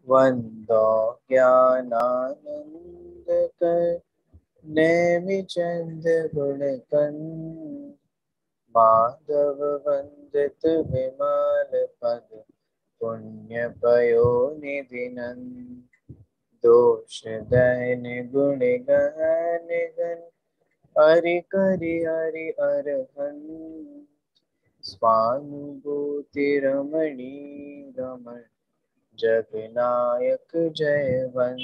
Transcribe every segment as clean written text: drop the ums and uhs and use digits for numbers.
वंदो ज्ञानानंद कर नेमि चंद गुण कंद माधव वंदित विमल पद पुण्य पयो निधि नंद दोष दैन गुण गहन गन हरि करि हरि अरहंत स्वानुभूति रमणी रमण जगनायक जयवंत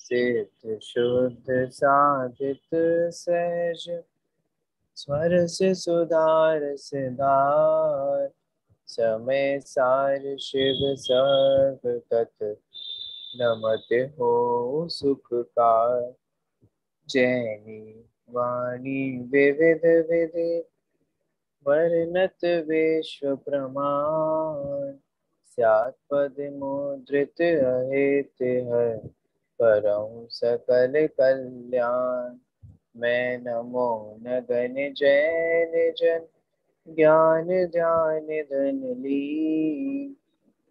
सिद्ध शुद्ध साधित सहज स्वर से सुधार सिधार समय सार शिव सर्व कत नमते हो सुखकार जैनी वाणी विविध विधि वर्णत विश्व प्रमाण स्यात् पद मुद्रित अहित हर परम सकल कल्याण मैं नमो नगन जैन जन ज्ञान ध्यान धन ली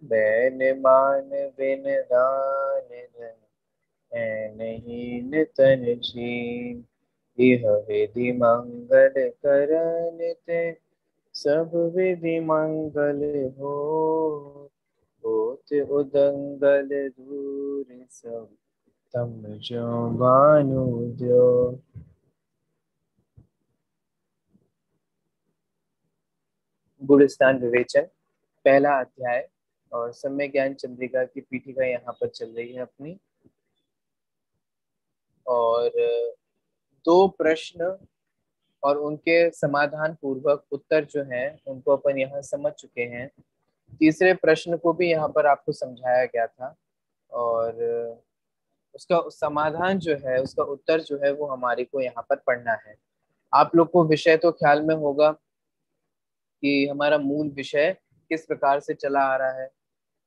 बैन मान बिन दान धन नहीं तन छीन यह विधि मंगल करन ते सब विधि मंगल हो होत उदंगल दूर सब तम जो भानु द्यो। गुण स्थान विवेचन पहला अध्याय और सम्य ज्ञान चंद्रिका की पीठिका यहाँ पर चल रही है अपनी। और दो प्रश्न और उनके समाधान पूर्वक उत्तर जो है उनको अपन यहाँ समझ चुके हैं। तीसरे प्रश्न को भी यहाँ पर आपको समझाया गया था और उसका समाधान जो है, उसका उत्तर जो है वो हमारे को यहाँ पर पढ़ना है। आप लोग को विषय तो ख्याल में होगा कि हमारा मूल विषय किस प्रकार से चला आ रहा है।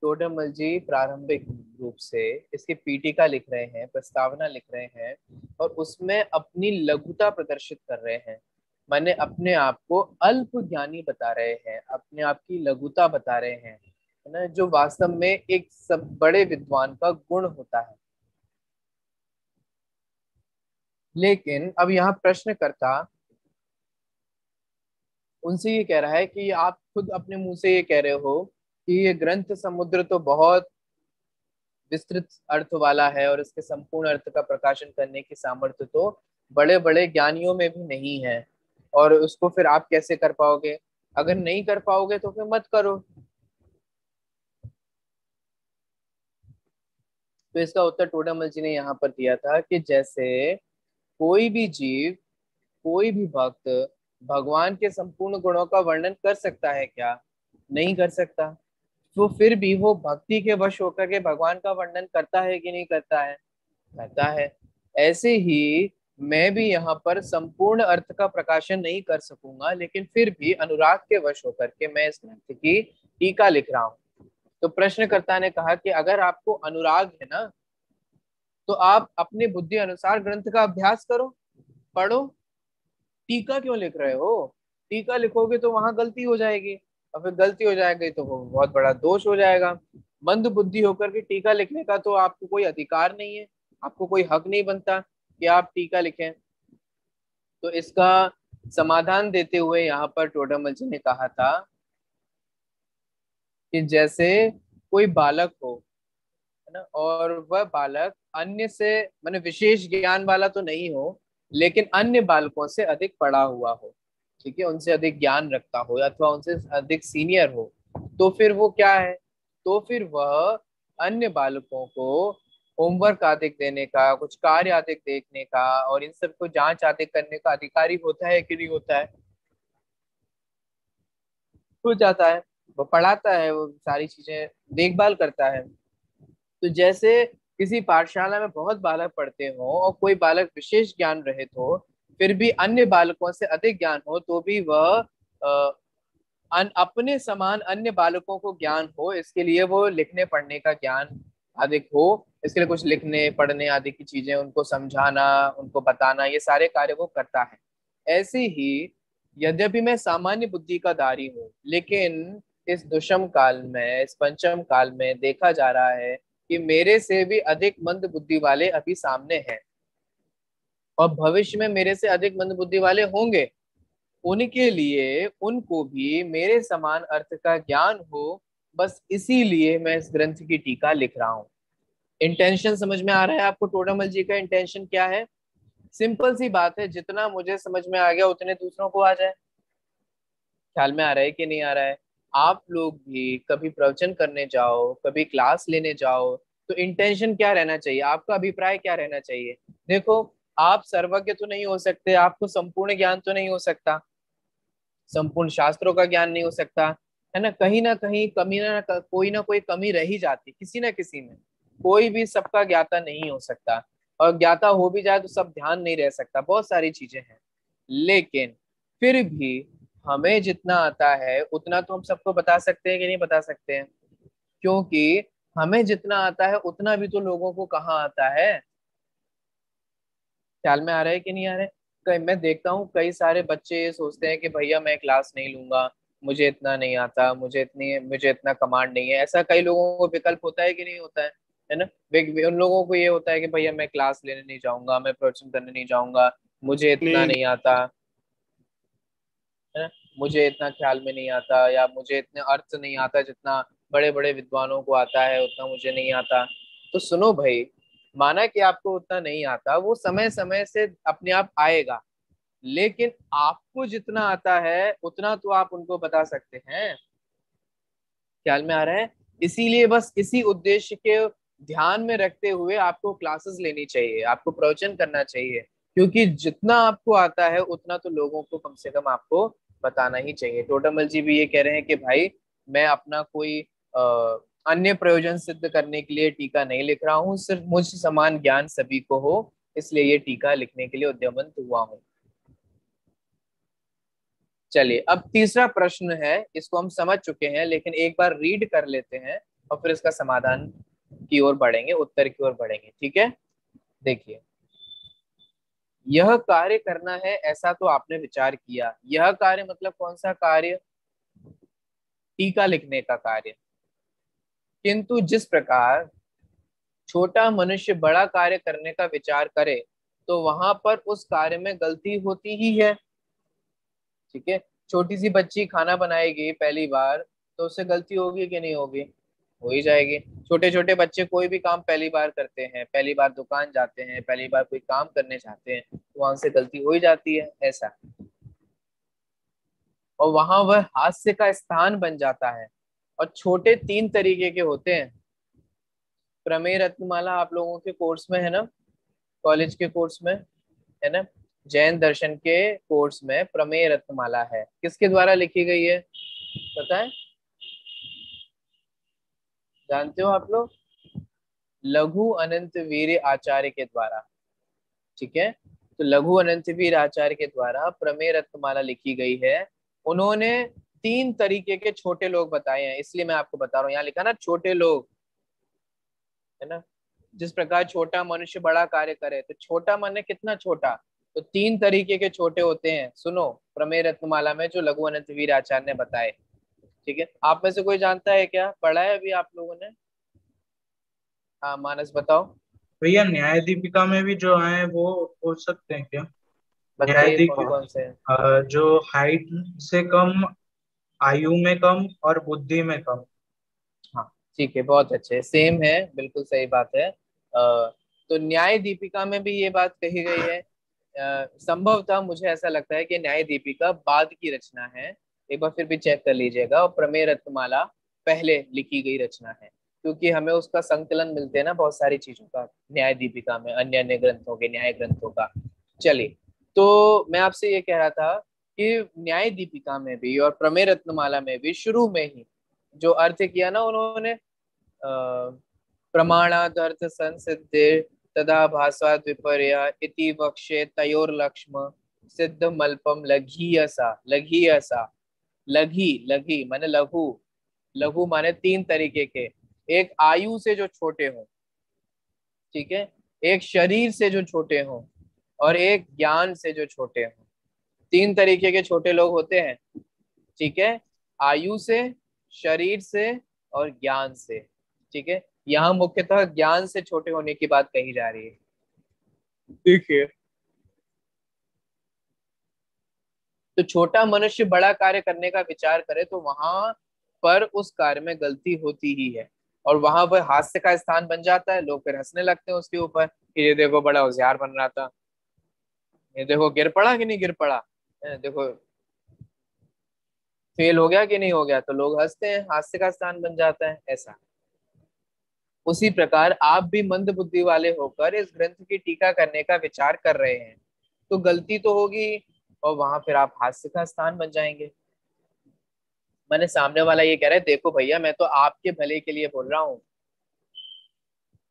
टोडरमल जी प्रारंभिक रूप से इसकी पीठिका लिख रहे हैं, प्रस्तावना लिख रहे हैं और उसमें अपनी लघुता प्रदर्शित कर रहे हैं। माने अपने आप को अल्प ज्ञानी बता रहे हैं, अपने आप की लघुता बता रहे हैं, है ना, जो वास्तव में एक सब बड़े विद्वान का गुण होता है। लेकिन अब यहाँ प्रश्नकर्ता उनसे ये कह रहा है कि आप खुद अपने मुंह से ये कह रहे हो कि ये ग्रंथ समुद्र तो बहुत विस्तृत अर्थ वाला है और इसके संपूर्ण अर्थ का प्रकाशन करने की सामर्थ्य तो बड़े बड़े ज्ञानियों में भी नहीं है, और उसको फिर आप कैसे कर पाओगे? अगर नहीं कर पाओगे तो फिर मत करो। तो इसका उत्तर टोडामल जी ने यहाँ पर दिया था कि जैसे कोई भी जीव, कोई भी भक्त भगवान के संपूर्ण गुणों का वर्णन कर सकता है क्या? नहीं कर सकता। तो फिर भी वो भक्ति के वश होकर के भगवान का वर्णन करता है कि नहीं करता है? करता है। ऐसे ही मैं भी यहाँ पर संपूर्ण अर्थ का प्रकाशन नहीं कर सकूंगा, लेकिन फिर भी अनुराग के वश होकर के मैं इस ग्रंथ की टीका लिख रहा हूँ। तो प्रश्नकर्ता ने कहा कि अगर आपको अनुराग है ना, तो आप अपने बुद्धि अनुसार ग्रंथ का अभ्यास करो, पढ़ो। टीका क्यों लिख रहे हो? टीका लिखोगे तो वहां गलती हो जाएगी, और फिर गलती हो जाएगी तो वो बहुत बड़ा दोष हो जाएगा। मंद बुद्धि होकर के टीका लिखने का तो आपको कोई अधिकार नहीं है, आपको कोई हक नहीं बनता कि आप टीका लिखें। तो इसका समाधान देते हुए यहाँ पर टोडामल जी ने कहा था कि जैसे कोई बालक हो, है ना, और वह बालक अन्य से माने विशेष ज्ञान वाला तो नहीं हो, लेकिन अन्य बालकों से अधिक पढ़ा हुआ हो, ठीक है, उनसे अधिक ज्ञान रखता हो अथवा उनसे अधिक सीनियर हो, तो फिर वो क्या है? तो फिर वह अन्य बालकों को होमवर्क आदि देने का, कुछ कार्य आदि देखने का और इन सब को जांच आदि करने का अधिकारी होता है कि नहीं होता है? हो जाता है। वो पढ़ाता है, वो सारी चीजें देखभाल करता है। तो जैसे किसी पाठशाला में बहुत बालक पढ़ते हो और कोई बालक विशेष ज्ञान रहित हो, फिर भी अन्य बालकों से अधिक ज्ञान हो, तो भी वह अपने समान अन्य बालकों को ज्ञान हो, इसके लिए वो लिखने पढ़ने का ज्ञान अधिक हो, इसके लिए कुछ लिखने पढ़ने आदि की चीजें उनको समझाना, उनको बताना, ये सारे कार्य वो करता है। ऐसे ही यद्यपि मैं सामान्य बुद्धि का धारी हूँ, लेकिन इस दुष्म काल में, इस पंचम काल में देखा जा रहा है कि मेरे से भी अधिक मंद बुद्धि वाले अभी सामने हैं और भविष्य में मेरे से अधिक मंद बुद्धि वाले होंगे, उनके लिए उनको भी मेरे समान अर्थ का ज्ञान हो, बस इसीलिए मैं इस ग्रंथ की टीका लिख रहा हूँ। इंटेंशन समझ में आ रहा है आपको? टोडामल जी का इंटेंशन क्या है? सिंपल सी बात है, जितना मुझे समझ में आ गया उतने दूसरों को आ जाए। ख्याल में आ रहा है कि नहीं आ रहा है? आप लोग भी कभी प्रवचन करने जाओ, कभी क्लास लेने जाओ, तो इंटेंशन क्या रहना चाहिए? आपका अभिप्राय क्या रहना चाहिए? देखो, आप सर्वज्ञ तो नहीं हो सकते, आपको संपूर्ण ज्ञान तो नहीं हो सकता, संपूर्ण शास्त्रों का ज्ञान नहीं हो सकता, है ना कहीं कमी ना कोई कमी रह ही जाती किसी ना किसी में। कोई भी सबका ज्ञाता नहीं हो सकता, और ज्ञाता हो भी जाए तो सब ध्यान नहीं रह सकता, बहुत सारी चीजें हैं। लेकिन फिर भी हमें जितना आता है उतना तो हम सबको बता सकते हैं कि नहीं बता सकते हैं? क्योंकि हमें जितना आता है उतना भी तो लोगों को कहाँ आता है। ख्याल में आ रहा है कि नहीं आ रहा है? कई मैं देखता हूँ कई सारे बच्चे ये सोचते हैं कि भैया मैं क्लास नहीं लूंगा, मुझे इतना नहीं आता, मुझे इतना कमांड नहीं है। ऐसा कई लोगों को विकल्प होता है कि नहीं होता है ना? उन लोगों को ये होता है कि भैया मैं क्लास लेने नहीं जाऊंगा, मैं प्रवचन करने नहीं जाऊंगा, मुझे इतना प्लीज। नहीं आता, है ना, मुझे इतना ख्याल में नहीं आता, या मुझे इतने अर्थ नहीं आता जितना बड़े बड़े विद्वानों को आता है, उतना मुझे नहीं आता। तो सुनो भाई, माना कि आपको उतना नहीं आता, वो समय समय से अपने आप आएगा, लेकिन आपको जितना आता है उतना तो आप उनको बता सकते हैं। ख्याल में आ रहा है? इसीलिए बस इसी उद्देश्य के ध्यान में रखते हुए आपको क्लासेस लेनी चाहिए, आपको प्रवचन करना चाहिए, क्योंकि जितना आपको आता है उतना तो लोगों को कम से कम आपको बताना ही चाहिए। टोटमल जी भी ये कह रहे हैं कि भाई मैं अपना कोई अन्य प्रयोजन सिद्ध करने के लिए टीका नहीं लिख रहा हूँ, सिर्फ मुझ समान ज्ञान सभी को हो, इसलिए ये टीका लिखने के लिए उद्यमंत हुआ हूँ। चलिए, अब तीसरा प्रश्न है, इसको हम समझ चुके हैं, लेकिन एक बार रीड कर लेते हैं और फिर इसका समाधान की ओर बढ़ेंगे, उत्तर की ओर बढ़ेंगे, ठीक है? देखिए, यह कार्य करना है ऐसा तो आपने विचार किया। यह कार्य मतलब कौन सा कार्य? टीका लिखने का कार्य। किंतु जिस प्रकार छोटा मनुष्य बड़ा कार्य करने का विचार करे, तो वहां पर उस कार्य में गलती होती ही है, ठीक है? छोटी सी बच्ची खाना बनाएगी पहली बार, तो उससे गलती होगी कि नहीं होगी? हो ही जाएगी। छोटे छोटे बच्चे कोई भी काम पहली बार करते हैं, पहली बार दुकान जाते हैं, पहली बार कोई काम करने जाते हैं, तो वहां से गलती हो ही जाती है, ऐसा। और वहां वह हास्य का स्थान बन जाता है। और छोटे तीन तरीके के होते हैं। प्रमेय रत्नमाला आप लोगों के कोर्स में है ना, कॉलेज के कोर्स में, है ना? जैन दर्शन के कोर्स में प्रमेय रत्नमाला है, किसके द्वारा लिखी गई है पता है? जानते हो आप लोग? लघु अनंत वीर आचार्य के द्वारा, ठीक है? तो लघु अनंत वीर आचार्य के द्वारा प्रमेय रत्नमाला लिखी गई है। उन्होंने तीन तरीके के छोटे लोग बताए हैं, इसलिए मैं आपको बता रहा हूँ, यहाँ लिखा ना छोटे लोग, है ना? जिस प्रकार छोटा मनुष्य बड़ा कार्य करे, तो छोटा माने कितना छोटा? तो तीन तरीके के छोटे होते हैं, सुनो, प्रमेय रत्नमाला में जो लघु अनंत वीर आचार्य ने बताए, ठीक है? आप में से कोई जानता है क्या? पढ़ा है अभी आप लोगों ने? हाँ, मानस बताओ। भैया न्याय दीपिका में भी जो है वो हो सकते हैं क्या? न्याय बताइए कौन दीपिका कौन से हैं। जो हाइट से कम, आयु में कम और बुद्धि में कम। हाँ, ठीक है, बहुत अच्छे, सेम है, बिल्कुल सही बात है। तो न्याय दीपिका में भी ये बात कही गई है। संभवतः मुझे ऐसा लगता है कि न्याय दीपिका बाद की रचना है, एक बार फिर भी चेक कर लीजिएगा, और प्रमेय रत्नमाला पहले लिखी गई रचना है, क्योंकि हमें उसका संकलन मिलते हैं ना बहुत सारी चीजों का न्याय दीपिका में, अन्य अन्य ग्रंथों के, न्याय ग्रंथों का। चलिए, तो मैं आपसे ये कह रहा था कि न्याय दीपिका में भी और प्रमेय रत्नमाला में भी शुरू में ही जो अर्थ किया ना उन्होंने, प्रमाणात अर्थ संसिद्धि तदा भाषा विपर्य इति वक्ष्ये तयोर्लक्ष्म सिद्ध मल्पम लघीयसा। लघीयसा, लघी लघी माने लघु, लघु माने तीन तरीके के, एक आयु से जो छोटे हों, ठीक है, एक शरीर से जो छोटे हों, और एक ज्ञान से जो छोटे हों। तीन तरीके के छोटे लोग होते हैं, ठीक है? आयु से, शरीर से और ज्ञान से, ठीक है? यहाँ मुख्यतः ज्ञान से छोटे होने की बात कही जा रही है। देखिए, तो छोटा मनुष्य बड़ा कार्य करने का विचार करे तो वहां पर उस कार्य में गलती होती ही है, और वहां पर हास्य का स्थान बन जाता है। लोग फिर हंसने लगते हैं उसके ऊपर कि ये देखो बड़ा होशियार बन रहा था, ये देखो गिर पड़ा कि नहीं गिर पड़ा, देखो फेल हो गया कि नहीं हो गया, तो लोग हंसते हैं, हास्य का स्थान बन जाता है ऐसा। उसी प्रकार आप भी मंद बुद्धि वाले होकर इस ग्रंथ की टीका करने का विचार कर रहे हैं, तो गलती तो होगी, और वहां फिर आप हास्य का स्थान बन जाएंगे। मैंने सामने वाला ये कह रहा है, देखो भैया मैं तो आपके भले के लिए बोल रहा हूँ,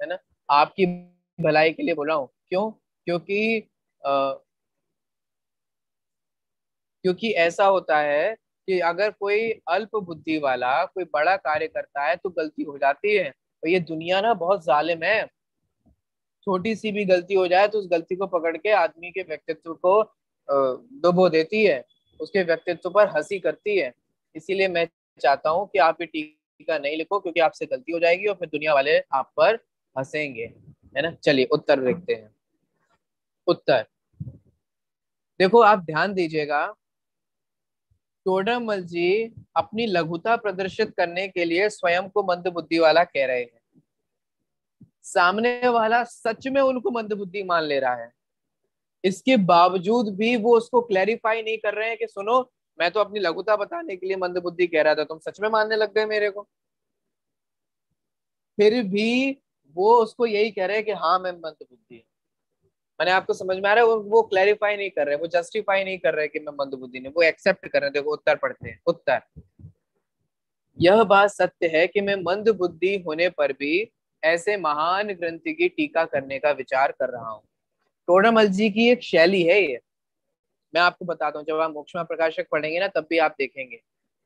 है ना, आपकी भलाई के लिए बोल रहा हूँ। क्यों? क्योंकि क्योंकि ऐसा होता है कि अगर कोई अल्प बुद्धि वाला कोई बड़ा कार्य करता है तो गलती हो जाती है, और ये दुनिया ना बहुत जालिम है। छोटी सी भी गलती हो जाए तो उस गलती को पकड़ के आदमी के व्यक्तित्व को डुबो देती है, उसके व्यक्तित्व पर हंसी करती है। इसीलिए मैं चाहता हूँ कि आप ये टीका नहीं लिखो, क्योंकि आपसे गलती हो जाएगी और फिर दुनिया वाले आप पर हंसेंगे, है ना। चलिए उत्तर देखते हैं। उत्तर देखो, आप ध्यान दीजिएगा। टोडरमल जी अपनी लघुता प्रदर्शित करने के लिए स्वयं को मंद बुद्धि वाला कह रहे हैं। सामने वाला सच में उनको मंद बुद्धि मान ले रहा है, इसके बावजूद भी वो उसको क्लैरिफाई नहीं कर रहे हैं कि सुनो, मैं तो अपनी लघुता बताने के लिए मंद बुद्धि कह रहा था, तुम सच में मानने लग गए मेरे को। फिर भी वो उसको यही कह रहे हैं कि हाँ मैं मंद बुद्धि हूँ। मैंने आपको समझ में आ रहा है, वो क्लैरिफाई नहीं कर रहे, वो जस्टिफाई नहीं कर रहे कि मैं मंद बुद्धि नहीं, वो एक्सेप्ट कर रहे हैं। देखो उत्तर पढ़ते हैं। उत्तर, यह बात सत्य है कि मैं मंद बुद्धि होने पर भी ऐसे महान ग्रंथ की टीका करने का विचार कर रहा हूँ। टोडरमल जी की एक शैली है ये, मैं आपको बताता हूँ। जब आप मोक्षमा प्रकाशक पढ़ेंगे ना तब भी आप देखेंगे,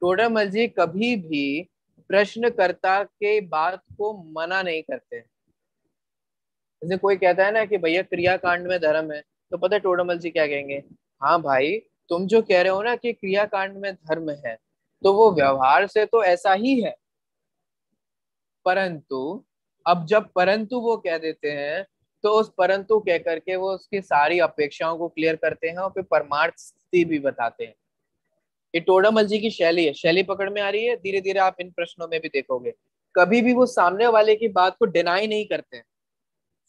टोडरमल जी कभी भी प्रश्नकर्ता के बात को मना नहीं करते। जैसे कोई कहता है ना कि भैया क्रियाकांड में धर्म है, तो पता है टोडरमल जी क्या कहेंगे? हाँ भाई, तुम जो कह रहे हो ना कि क्रियाकांड में धर्म है, तो वो व्यवहार से तो ऐसा ही है, परंतु अब जब परंतु वो कह देते हैं, तो उस परंतु कह करके वो उसकी सारी अपेक्षाओं को क्लियर करते हैं और फिर परमार्थ स्थिति भी बताते हैं। ये टोडामल जी की शैली है। शैली पकड़ में आ रही है? धीरे धीरे आप इन प्रश्नों में भी देखोगे, कभी भी वो सामने वाले की बात को डिनाई नहीं करते,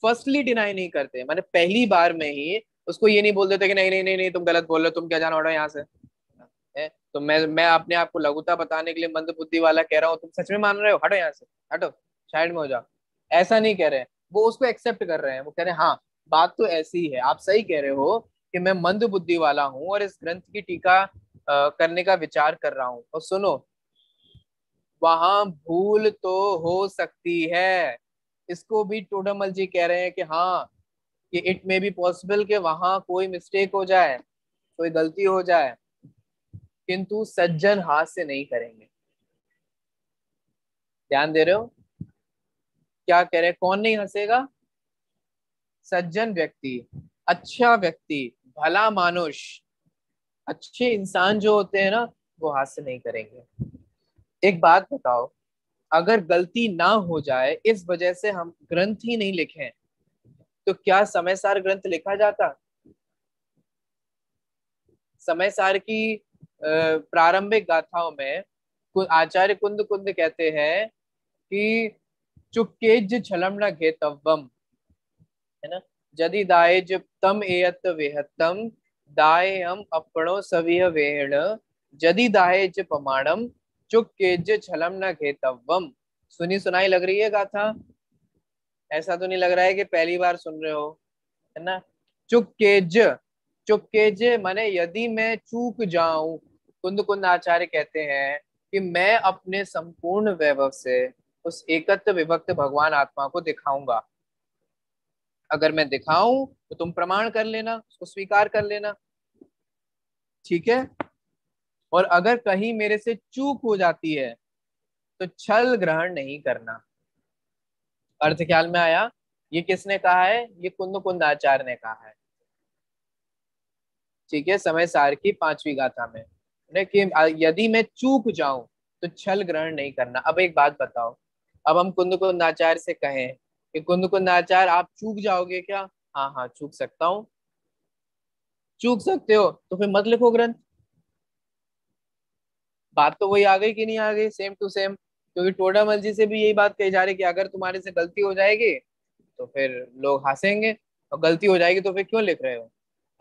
फर्स्टली डिनाई नहीं करते, माने पहली बार में ही उसको ये नहीं बोल देते कि नहीं नहीं नहीं नहीं तुम गलत बोल रहे हो, तुम क्या जाना, उड़ो यहाँ से, है तो मैं अपने आप को लघुता बताने के लिए मंद बुद्धि वाला कह रहा हूँ, तुम सच में मान रहे हो, हटो यहाँ से, हटो, साइड में हो जाओ। ऐसा नहीं कह रहे हैं, वो उसको एक्सेप्ट कर रहे हैं। वो कह रहे हैं हाँ, बात तो ऐसी है, आप सही कह रहे हो कि मैं मंद बुद्धि वाला हूँ और इस ग्रंथ की टीका करने का विचार कर रहा हूँ। और सुनो, वहां भूल तो हो सकती है, इसको भी टोडरमल जी कह रहे हैं कि हाँ, कि इट मे बी पॉसिबल कि वहां कोई मिस्टेक हो जाए, कोई गलती हो जाए, किंतु सज्जन हाथ से नहीं करेंगे। ध्यान दे रहे हो क्या कह रहे हैं? कौन नहीं हंसेगा? सज्जन व्यक्ति, अच्छा व्यक्ति, भला मानुष, अच्छे इंसान जो होते हैं ना, वो हाथ से नहीं करेंगे। एक बात बताओ, अगर गलती ना हो जाए इस वजह से हम ग्रंथ ही नहीं लिखें, तो क्या समय सार ग्रंथ लिखा जाता? समय सार की प्रारंभिक गाथाओं में आचार्य कुंद कुंद कहते हैं कि चुक्केज छलम न घेतव्वम, है ना, जदि दाएज तम एयत वेहतम दाए हम अपनो सविह वेहण, जदि दाएज पमाणम चुक्केज छलम न घेतव्वम। सुनी सुनाई लग रही है गाथा? ऐसा तो नहीं लग रहा है कि पहली बार सुन रहे हो, है ना। चुक्केज, चुक्केज माने यदि मैं चूक जाऊं, कुंद कुंद आचार्य कहते हैं कि मैं अपने संपूर्ण वैभव से उस एकत्व विभक्त भगवान आत्मा को दिखाऊंगा। अगर मैं दिखाऊं तो तुम प्रमाण कर लेना, उसको स्वीकार कर लेना, ठीक है। और अगर कहीं मेरे से चूक हो जाती है तो छल ग्रहण नहीं करना। अर्थ ख्याल में आया? ये किसने कहा है? ये कुंद कुंद आचार्य ने कहा है, ठीक है, समय सार की पांचवी गाथा में, कि यदि मैं चूक जाऊं तो छल ग्रहण नहीं करना। अब एक बात बताओ, अब हम कुंद कुंद आचार्य से कहें कि कुंद कुंद आचार्य आप चूक जाओगे क्या? हाँ हाँ चूक सकता हूँ। चूक सकते हो तो फिर मत लिखो ग्रंथ। बात तो वही आ गई कि नहीं आ गई, सेम टू सेम। क्योंकि टोडामल जी से भी यही बात कही जा रही है कि अगर तुम्हारे से गलती हो जाएगी तो फिर लोग हंसेंगे, और गलती हो जाएगी तो फिर क्यों लिख रहे हो?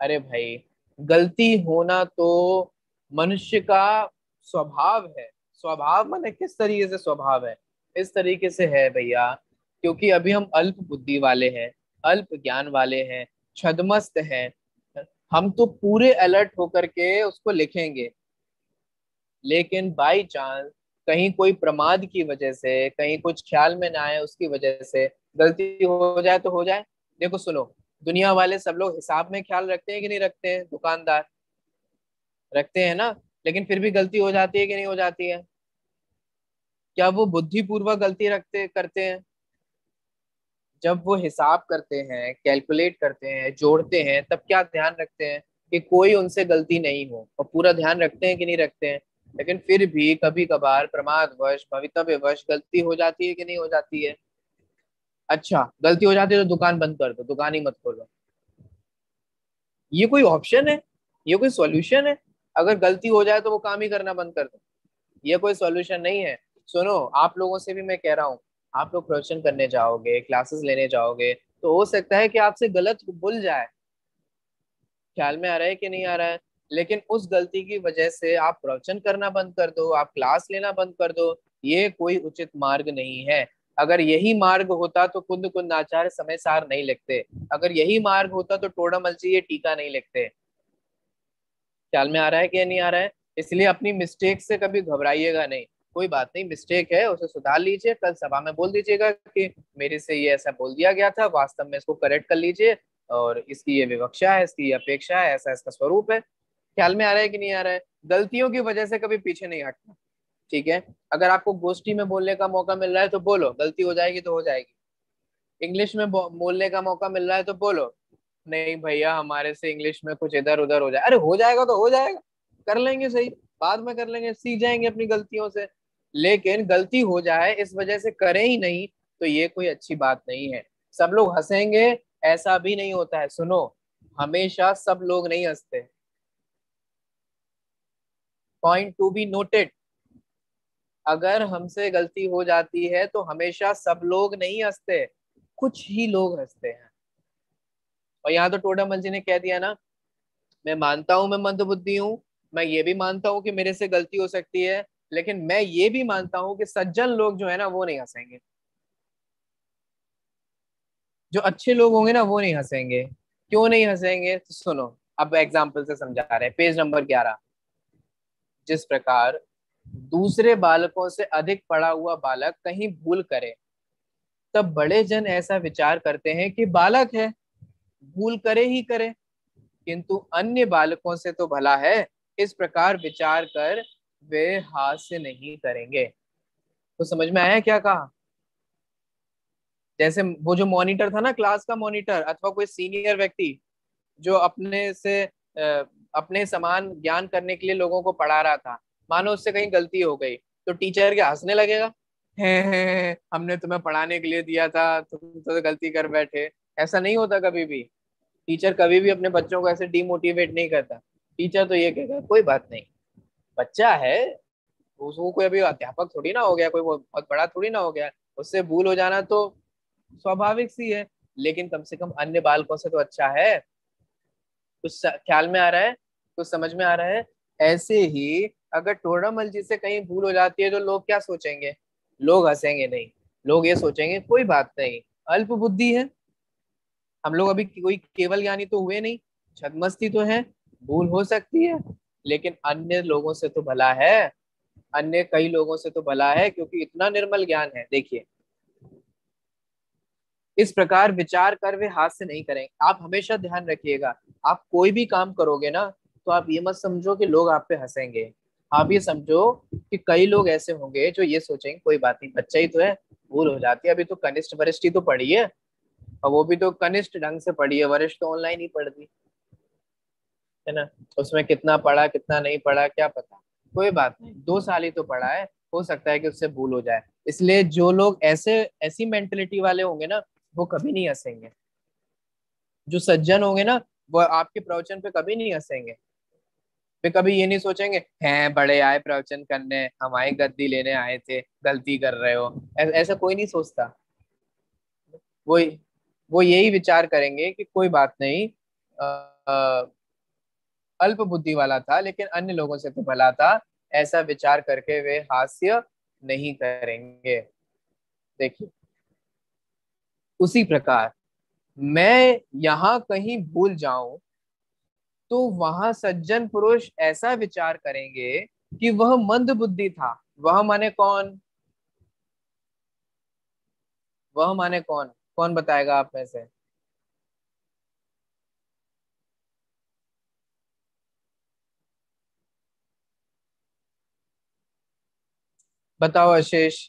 अरे भाई, गलती होना तो मनुष्य का स्वभाव है। स्वभाव माने किस तरीके से स्वभाव है? इस तरीके से है भैया, क्योंकि अभी हम अल्प बुद्धि वाले हैं, अल्प ज्ञान वाले हैं, छद्मस्त हैं। हम तो पूरे अलर्ट होकर के उसको लिखेंगे, लेकिन बाई चांस कहीं कोई प्रमाद की वजह से, कहीं कुछ ख्याल में ना आए उसकी वजह से गलती हो जाए तो हो जाए। देखो सुनो, दुनिया वाले सब लोग हिसाब में ख्याल रखते हैं कि नहीं रखते हैं? दुकानदार रखते हैं ना। लेकिन फिर भी गलती हो जाती है कि नहीं हो जाती है? क्या वो बुद्धिपूर्वक गलती रखते करते हैं? जब वो हिसाब करते हैं, कैलकुलेट करते हैं, जोड़ते हैं, तब क्या ध्यान रखते हैं कि कोई उनसे गलती नहीं हो, और पूरा ध्यान रखते हैं कि नहीं रखते हैं? लेकिन फिर भी कभी कभार प्रमादवश, भवितव्यवश गलती हो जाती है कि नहीं हो जाती है? अच्छा, गलती हो जाती है तो दुकान बंद कर दो, दुकान ही मत खोलो। ये कोई ऑप्शन है? ये कोई सॉल्यूशन है? अगर गलती हो जाए तो वो काम ही करना बंद कर दो, ये कोई सॉल्यूशन नहीं है। सुनो, आप लोगों से भी मैं कह रहा हूँ, आप लोग प्रवचन करने जाओगे, क्लासेस लेने जाओगे, तो हो सकता है कि आपसे गलत भूल जाए। ख्याल में आ रहा है कि नहीं आ रहा है? लेकिन उस गलती की वजह से आप प्रवचन करना बंद कर दो, आप क्लास लेना बंद कर दो, ये कोई उचित मार्ग नहीं है। अगर यही मार्ग होता तो कुंद कुंद आचार्य समय सार नहीं लिखते। अगर यही मार्ग होता तो टोडामल जी ये टीका नहीं लिखते। ख्याल में आ रहा है कि नहीं आ रहा है? इसलिए अपनी मिस्टेक से कभी घबराइएगा नहीं। कोई बात नहीं, मिस्टेक है उसे सुधार लीजिए, कल सभा में बोल दीजिएगा कि मेरे से ये ऐसा बोल दिया गया था, वास्तव में इसको करेक्ट कर लीजिए, और इसकी ये विवक्षा है, इसकी ये अपेक्षा है, ऐसा इसका स्वरूप है। ख्याल में आ रहा है कि नहीं आ रहा है? गलतियों की वजह से कभी पीछे नहीं हटना। ठीक है? अगर आपको गोष्ठी में बोलने का मौका मिल रहा है तो बोलो, गलती हो जाएगी तो हो जाएगी। इंग्लिश में बोलने का मौका मिल रहा है तो बोलो, नहीं भैया हमारे से इंग्लिश में कुछ इधर उधर हो जाए, अरे हो जाएगा तो हो जाएगा, कर लेंगे सही, बाद में कर लेंगे, सीख जाएंगे अपनी गलतियों से। लेकिन गलती हो जाए इस वजह से करें ही नहीं, तो ये कोई अच्छी बात नहीं है। सब लोग हंसेंगे ऐसा भी नहीं होता है, सुनो, हमेशा सब लोग नहीं हंसते। Point to be noted. अगर हमसे गलती हो जाती है तो हमेशा सब लोग नहीं हंसते, कुछ ही लोग हंसते हैं। और यहाँ तो टोडामल जी ने कह दिया ना, मैं मानता हूं मैं मंदबुद्धि हूँ, मैं ये भी मानता हूँ कि मेरे से गलती हो सकती है, लेकिन मैं ये भी मानता हूँ कि सज्जन लोग जो है ना वो नहीं हंसेंगे। जो अच्छे लोग होंगे ना वो नहीं हंसेंगे। क्यों नहीं हंसेंगे? तो सुनो, अब एग्जाम्पल से समझा रहे हैं, पेज नंबर 11। जिस प्रकार दूसरे बालकों से अधिक पढ़ा हुआ बालक कहीं भूल करे, तब बड़े जन ऐसा विचार करते हैं कि बालक है, भूल करे ही करे, किंतु अन्य बालकों से तो भला है, इस प्रकार विचार कर वे हास्य नहीं करेंगे। तो समझ में आया क्या कहा? जैसे वो जो मॉनिटर था ना, क्लास का मॉनिटर अथवा कोई सीनियर व्यक्ति जो अपने से अपने समान ज्ञान करने के लिए लोगों को पढ़ा रहा था, मानो उससे कहीं गलती हो गई तो टीचर के हंसने लगेगा, है हमने तुम्हें पढ़ाने के लिए दिया था, तुम तो गलती कर बैठे। ऐसा नहीं होता कभी भी। टीचर कभी भी अपने बच्चों को ऐसे डिमोटिवेट नहीं करता। टीचर तो ये कहेगा कोई बात नहीं, बच्चा है, उसको कोई अभी अध्यापक थोड़ी ना हो गया, कोई वो बहुत बड़ा थोड़ी ना हो गया, उससे भूल हो जाना तो स्वाभाविक सी है। लेकिन कम से कम अन्य बालकों से तो अच्छा है। कुछ ख्याल में आ रहा है? कुछ समझ में आ रहा है? ऐसे ही अगर टोडामल जी से कहीं भूल हो जाती है तो लोग क्या सोचेंगे? लोग हंसेंगे नहीं, लोग ये सोचेंगे कोई बात नहीं, अल्प बुद्धि है, हम लोग अभी कोई केवल ज्ञानी तो हुए नहीं, छद्मस्ती तो है, भूल हो सकती है, लेकिन अन्य लोगों से तो भला है, अन्य कई लोगों से तो भला है, क्योंकि इतना निर्मल ज्ञान है। देखिए, इस प्रकार विचार कर वे हास्य नहीं करेंगे। आप हमेशा ध्यान रखिएगा, आप कोई भी काम करोगे ना, तो आप ये मत समझो कि लोग आप पे हंसेंगे। आप ये समझो कि कई लोग ऐसे होंगे जो ये सोचेंगे कोई बात नहीं, बच्चा ही तो है, भूल हो जाती है, अभी तो कनिष्ठ वरिष्ठ ही तो पढ़ी है, और वो भी तो कनिष्ठ ढंग से पढ़ी है, वरिष्ठ तो ऑनलाइन ही पढ़ दी है ना। उसमें कितना पढ़ा कितना नहीं पढ़ा क्या पता, कोई बात नहीं, 2 साल ही तो पढ़ा है, हो सकता है कि उससे भूल हो जाए। इसलिए जो लोग ऐसे ऐसी मेंटेलिटी वाले होंगे ना, वो कभी नहीं हंसेंगे। जो सज्जन होंगे ना, वो आपके प्रवचन पे कभी नहीं हंसेंगे। वे कभी ये नहीं सोचेंगे हैं बड़े आए प्रवचन करने, हमारी गद्दी लेने आए थे, गलती कर रहे हो। ऐसा कोई नहीं सोचता। वो वो यही विचार करेंगे कि कोई बात नहीं, अ, अ, अल्प बुद्धि वाला था लेकिन अन्य लोगों से तो भला था। ऐसा विचार करके वे हास्य नहीं करेंगे। देखिए, उसी प्रकार मैं यहाँ कहीं भूल जाऊं तो वहां सज्जन पुरुष ऐसा विचार करेंगे कि वह मंद बुद्धि था। वह माने कौन? वह माने कौन? कौन बताएगा आप में से? बताओ आशीष।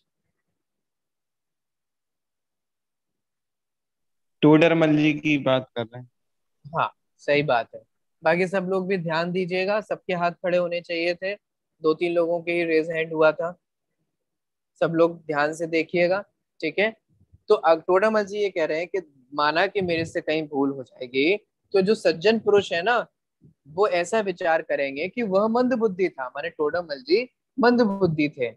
टोडरमल जी की बात कर रहे हैं। हाँ, सही बात है। बाकी सब लोग भी ध्यान दीजिएगा, सबके हाथ खड़े होने चाहिए थे। दो तीन लोगों के ही रेज हैंड हुआ था। सब लोग ध्यान से देखिएगा। ठीक है। तो टोडामल जी ये कह रहे हैं कि माना कि मेरे से कहीं भूल हो जाएगी, तो जो सज्जन पुरुष है ना, वो ऐसा विचार करेंगे कि वह मंद बुद्धि था। माने टोडामल जी मंद बुद्धि थे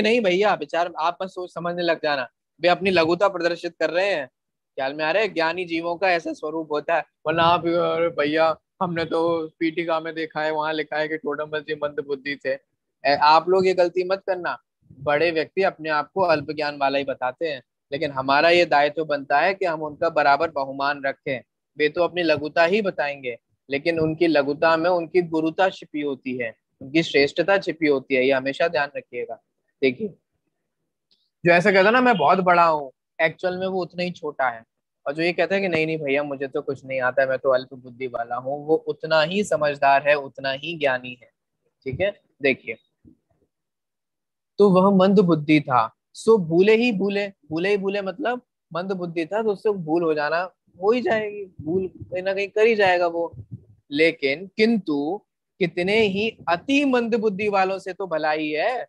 नहीं भैया, विचार आप बस सोच समझने लग जाना। वे अपनी लघुता प्रदर्शित कर रहे हैं। ख्याल में आ रहा है? ज्ञानी जीवों का ऐसा स्वरूप होता है। वरना आप अरे भैया, हमने तो पीटिका में देखा है, वहां लिखा है कि टोडरमल जी मंद बुद्धि थे। आप लोग ये गलती मत करना। बड़े व्यक्ति अपने आप को अल्प ज्ञान वाला ही बताते हैं, लेकिन हमारा ये दायित्व बनता है कि हम उनका बराबर बहुमान रखें। वे तो अपनी लघुता ही बताएंगे, लेकिन उनकी लघुता में उनकी गुरुता छिपी होती है, उनकी श्रेष्ठता छिपी होती है। ये हमेशा ध्यान रखिएगा। देखिए, जो ऐसा कहता है ना मैं बहुत बड़ा हूँ, एक्चुअल में वो उतना ही छोटा है। और जो ये कहता है कि नहीं नहीं भैया मुझे तो कुछ नहीं आता, मैं तो अल्प बुद्धि वाला हूँ, वो उतना ही समझदार है, उतना ही ज्ञानी है। ठीक है। देखिए, तो वह मंद बुद्धि था, सो भूले ही भूले। भूले ही भूले मतलब मंद बुद्धि था तो उससे भूल हो जाना हो ही जाएगी, भूल कहीं ना कहीं कर ही जाएगा वो। लेकिन किंतु कितने ही अति मंद बुद्धि वालों से तो भला ही है।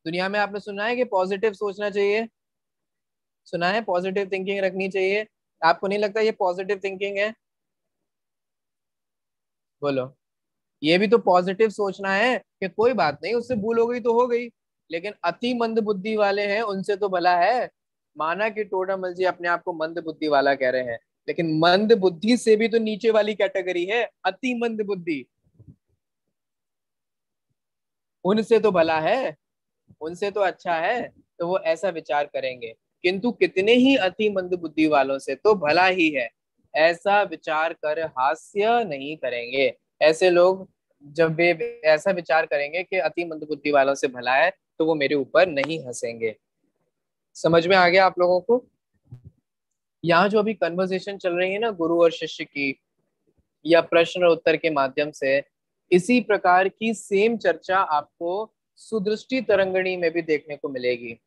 दुनिया में आपने सुना है कि पॉजिटिव सोचना चाहिए? सुना है पॉजिटिव थिंकिंग रखनी चाहिए? आपको नहीं लगता ये पॉजिटिव थिंकिंग है? बोलो। ये भी तो पॉजिटिव सोचना है कि कोई बात नहीं, उससे भूल हो गई तो हो गई। लेकिन अति मंद बुद्धि वाले हैं, उनसे तो भला है। माना कि टोडामल जी अपने आप को मंद बुद्धि वाला कह रहे हैं, लेकिन मंद बुद्धि से भी तो नीचे वाली कैटेगरी है अति मंद बुद्धि। उनसे तो भला है, उनसे तो अच्छा है। तो वो ऐसा विचार करेंगे। किंतु कितने ही अति मंद बुद्धि वालों से तो भला ही है, ऐसा विचार कर हास्य नहीं करेंगे। ऐसे लोग जब वे ऐसा विचार करेंगे कि अति मंद बुद्धि वालों से भला है, तो वो मेरे ऊपर नहीं हंसेंगे। समझ में आ गया आप लोगों को? यहाँ जो अभी कन्वर्सेशन चल रही है ना गुरु और शिष्य की, या प्रश्न और उत्तर के माध्यम से, इसी प्रकार की सेम चर्चा आपको सुदृष्टि तरंगिणी में भी देखने को मिलेगी।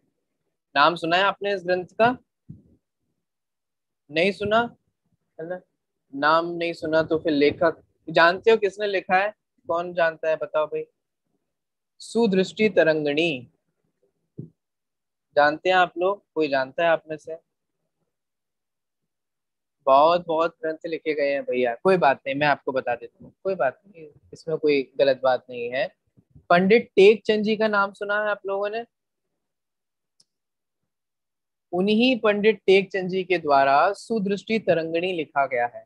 नाम सुना है आपने इस ग्रंथ का? नहीं सुना है ना? नाम नहीं सुना तो फिर लेखक जानते हो किसने लिखा है? कौन जानता है बताओ भाई? सुदृष्टि तरंगिणी जानते हैं आप लोग? कोई जानता है आप में से? बहुत बहुत ग्रंथ लिखे गए हैं भैया। कोई बात नहीं, मैं आपको बता देता हूँ, कोई बात नहीं, इसमें कोई गलत बात नहीं है। पंडित टेक चंद जी का नाम सुना है आप लोगों ने? उन्हीं पंडित टेक चंद जी के द्वारा सुदृष्टि तरंगिणी लिखा गया है,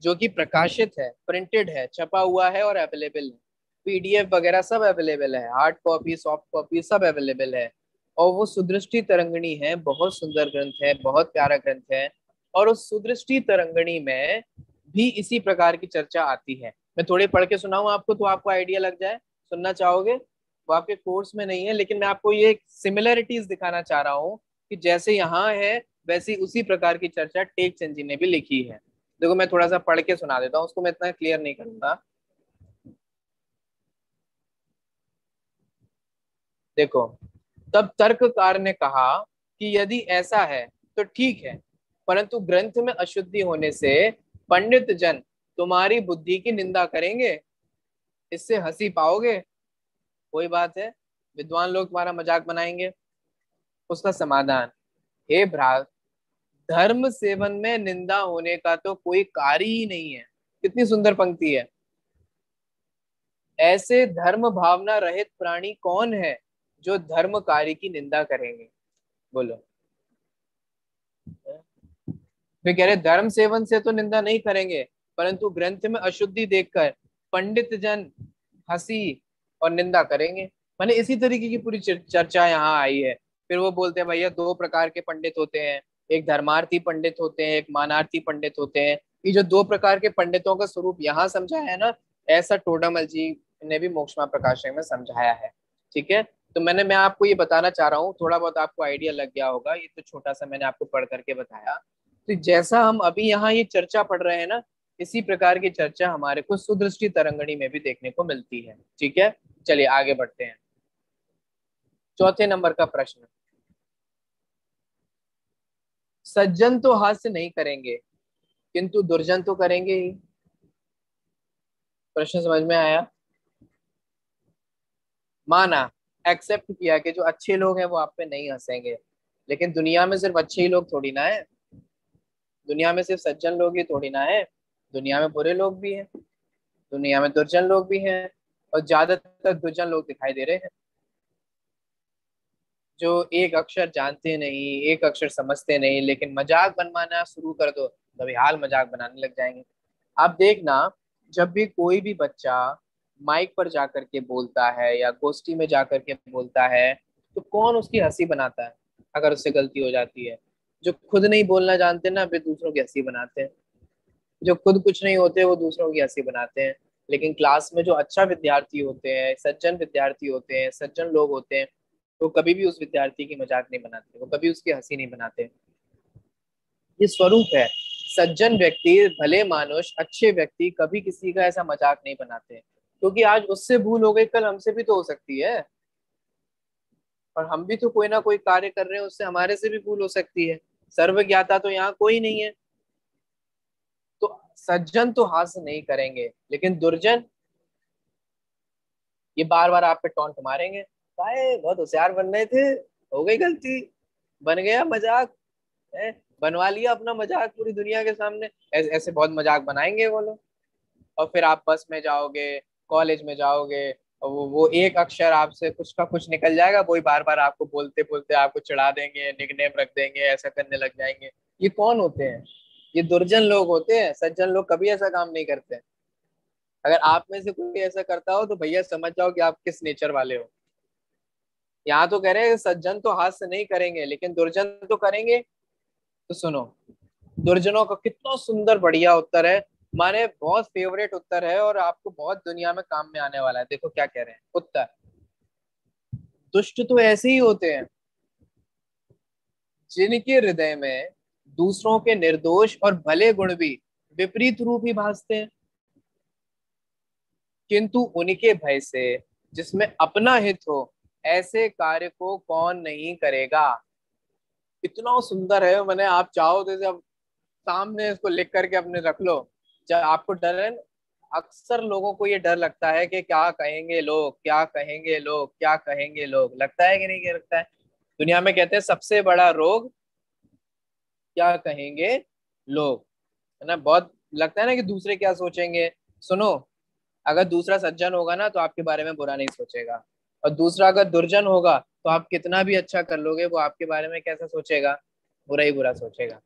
जो कि प्रकाशित है, प्रिंटेड है, छपा हुआ है और अवेलेबल है। पीडीएफ वगैरह सब अवेलेबल है, हार्ड कॉपी सॉफ्ट कॉपी सब अवेलेबल है। और वो सुदृष्टि तरंगिणी है, बहुत सुंदर ग्रंथ है, बहुत प्यारा ग्रंथ है। और उस सुदृष्टि तरंगिणी में भी इसी प्रकार की चर्चा आती है। मैं थोड़ी पढ़ के सुनाऊं आपको तो आपको आइडिया लग जाए? सुनना चाहोगे? वो आपके कोर्स में नहीं है, लेकिन मैं आपको ये सिमिलरिटीज दिखाना चाह रहा हूँ कि जैसे यहाँ है वैसी उसी प्रकार की चर्चा टेक चंद जी ने भी लिखी है। देखो मैं थोड़ा सा पढ़ के सुना देता हूँ, उसको मैं इतना क्लियर नहीं करूंगा। देखो, तब तर्ककार ने कहा कि यदि ऐसा है तो ठीक है, परंतु ग्रंथ में अशुद्धि होने से पंडित जन तुम्हारी बुद्धि की निंदा करेंगे, इससे हंसी पाओगे। कोई बात है? विद्वान लोग तुम्हारा मजाक बनाएंगे। उसका समाधान, हे भ्रात, धर्म सेवन में निंदा होने का तो कोई कार्य ही नहीं है। कितनी सुंदर पंक्ति है। ऐसे धर्म भावना रहित प्राणी कौन है जो धर्म कार्य की निंदा करेंगे? बोलो। वे कह रहे धर्म सेवन से तो निंदा नहीं करेंगे, परंतु ग्रंथ में अशुद्धि देखकर पंडित जन हंसी और निंदा करेंगे। माने इसी तरीके की पूरी चर्चा यहाँ आई है। फिर वो बोलते हैं भैया दो प्रकार के पंडित होते हैं, एक धर्मार्थी पंडित होते हैं, एक मानार्थी पंडित होते हैं। ये जो दो प्रकार के पंडितों का स्वरूप यहाँ समझाया है ना, ऐसा टोडामल जी ने भी मोक्षमा प्रकाशक में समझाया है। ठीक है, तो मैं आपको ये बताना चाह रहा हूँ, थोड़ा बहुत आपको आइडिया लग गया होगा, ये तो छोटा सा मैंने आपको पढ़ करके बताया। तो जैसा हम अभी यहाँ ये चर्चा पढ़ रहे हैं ना, इसी प्रकार की चर्चा हमारे को सुदृष्टि तरंगणी में भी देखने को मिलती है। ठीक है, चलिए आगे बढ़ते हैं। चौथे नंबर का प्रश्न, सज्जन तो हास्य नहीं करेंगे किंतु दुर्जन तो करेंगे ही। प्रश्न समझ में आया? माना, एक्सेप्ट किया कि जो अच्छे लोग हैं वो आप पे नहीं हंसेंगे, लेकिन दुनिया में सिर्फ अच्छे ही लोग थोड़ी ना है, दुनिया में सिर्फ सज्जन लोग ही थोड़ी ना है, दुनिया में बुरे लोग भी हैं, दुनिया में दुर्जन लोग भी हैं, और ज्यादातर दुर्जन लोग दिखाई दे रहे हैं जो एक अक्षर जानते नहीं, एक अक्षर समझते नहीं, लेकिन मजाक बनवाना शुरू कर दो तभी हाल मजाक बनाने लग जाएंगे। आप देखना, जब भी कोई भी बच्चा माइक पर जाकर के बोलता है या गोष्ठी में जाकर के बोलता है, तो कौन उसकी हंसी बनाता है अगर उससे गलती हो जाती है? जो खुद नहीं बोलना जानते ना, वे दूसरों की हंसी बनाते हैं। जो खुद कुछ नहीं होते वो दूसरों की हंसी बनाते हैं। लेकिन क्लास में जो अच्छा विद्यार्थी होते हैं, सज्जन विद्यार्थी होते हैं, सज्जन लोग होते हैं, वो कभी भी उस विद्यार्थी की मजाक नहीं बनाते, वो कभी उसकी हंसी नहीं बनाते। ये स्वरूप है। सज्जन व्यक्ति, भले मानुष, अच्छे व्यक्ति कभी किसी का ऐसा मजाक नहीं बनाते, क्योंकि आज उससे भूल हो गई, कल हमसे भी तो हो सकती है। और हम भी तो कोई ना कोई कार्य कर रहे हैं, उससे हमारे से भी भूल हो सकती है। सर्वज्ञाता तो यहाँ कोई नहीं है। तो सज्जन तो हास्य नहीं करेंगे, लेकिन दुर्जन ये बार बार आप पे टॉन्ट मारेंगे, काहे बहुत होशियार बन रहे थे, हो गई गलती, बन गया मजाक है, बनवा लिया अपना मजाक पूरी दुनिया के सामने। ऐसे बहुत मजाक बनाएंगे वो लोग। और फिर आप बस में जाओगे, कॉलेज में जाओगे, और वो एक अक्षर आपसे कुछ का कुछ निकल जाएगा, वही बार बार आपको बोलते बोलते आपको चिढ़ा देंगे, निकनेम रख देंगे, ऐसा करने लग जाएंगे। ये कौन होते हैं? ये दुर्जन लोग होते हैं। सज्जन लोग कभी ऐसा काम नहीं करते। अगर आप में से कोई ऐसा करता हो तो भैया समझ जाओ कि आप किस नेचर वाले हो। यहाँ तो कह रहे हैं सज्जन तो हास्य नहीं करेंगे लेकिन दुर्जन तो करेंगे। तो सुनो, दुर्जनों का कितना सुंदर बढ़िया उत्तर है, माने बहुत फेवरेट उत्तर है, और आपको बहुत दुनिया में काम में आने वाला है। देखो क्या कह रहे हैं उत्तर, दुष्ट तो ऐसे ही होते हैं जिनके हृदय में दूसरों के निर्दोष और भले गुण भी विपरीत रूप ही भासते हैं, किंतु उनके भय से जिसमें अपना हित हो ऐसे कार्य को कौन नहीं करेगा। इतना सुंदर है, मैंने आप चाहो तो इसे अब सामने इसको लिख करके अपने रख लो। जब आपको डर है, अक्सर लोगों को ये डर लगता है कि क्या कहेंगे लोग, क्या कहेंगे लोग, क्या कहेंगे लोग, लगता है कि नहीं, क्या लगता है? दुनिया में कहते हैं सबसे बड़ा रोग क्या कहेंगे लोग, है ना। बहुत लगता है ना कि दूसरे क्या सोचेंगे। सुनो, अगर दूसरा सज्जन होगा ना तो आपके बारे में बुरा नहीं सोचेगा, और दूसरा अगर दुर्जन होगा तो आप कितना भी अच्छा कर लोगे वो आपके बारे में कैसा सोचेगा? बुरा ही बुरा सोचेगा।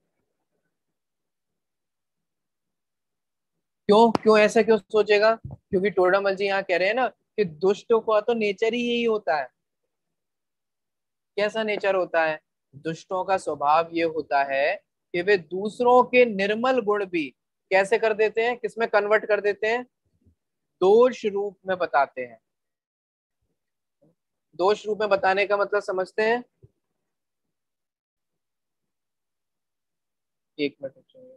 क्यों क्यों ऐसा क्यों सोचेगा? क्योंकि टोडामल जी यहाँ कह रहे हैं ना कि दुष्टों का तो नेचर ही यही होता है। कैसा नेचर होता है? दुष्टों का स्वभाव ये होता है कि वे दूसरों के निर्मल गुण भी कैसे कर देते हैं, किसमें कन्वर्ट कर देते हैं? दोष रूप में बताते हैं। दोष रूप में बताने का मतलब समझते हैं? एक मिनट रुकिए।